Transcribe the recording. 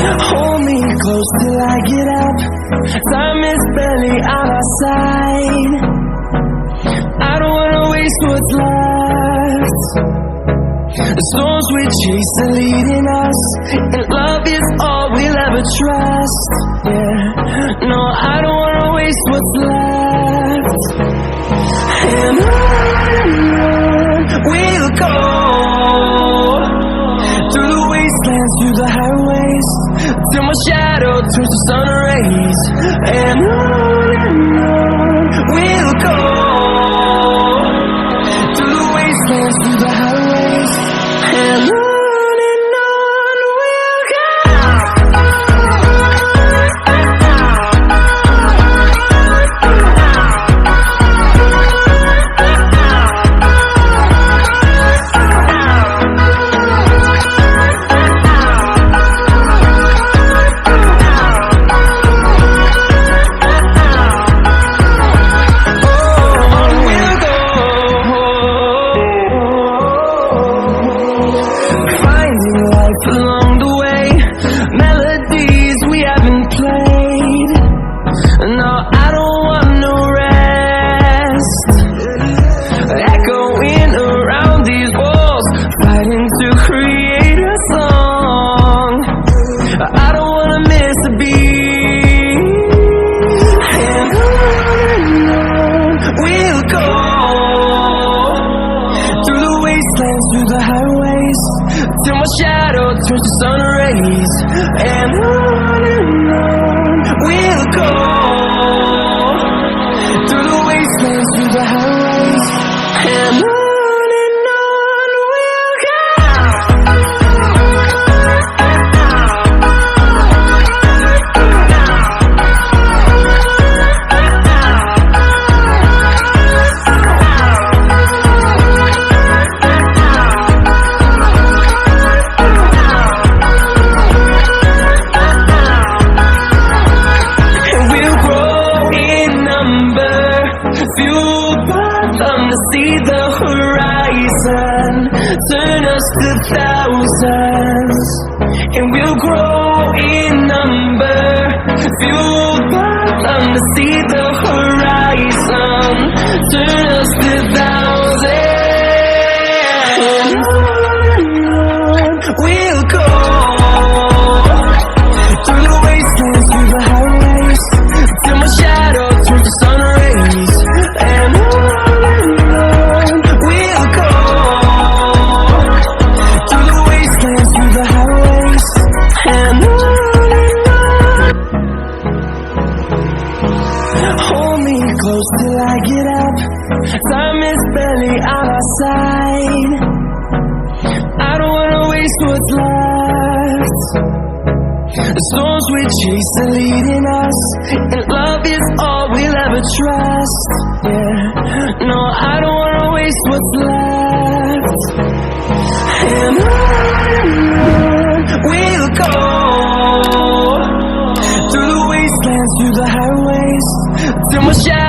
Hold me close till I get up. Time is barely on our side. I don't wanna waste what's left. The storms we chase are leading us, and love is all we'll ever trust. Yeah, no, I don't wanna waste what's left. And on we'll go, through the wastelands, through the highways, till my shadow turns to sun rays. And on we'll go, through the wastelands, through the highways, and on we'll go. Along the way, melodies we haven't played. No, I don't want no rest. Echoing around these walls, fighting to create a song. I don't wanna miss a beat. And on we'll go, through the wastelands, through the highways, till my shadow turns to sun rays. And on we'll go, through the wastelands, through the highways, and on we'll go. Fueled by them to see the horizon, turn us to thousands, and we'll grow in number. Fueled by them to see the horizon, turn us to thousands, and on we'll go, through the wastelands, through the highways, till my shadow turns to sun rays. And on we'll go, through the wastelands, through the highways, and on. Hold me close till I get up. Time is barely on our side. I don't wanna waste what's left. The storms we chase are leading us, and love is all we'll ever trust. Yeah, no, I don't wanna waste what's left. And on we'll go, through the wastelands, through the highways, till my shadow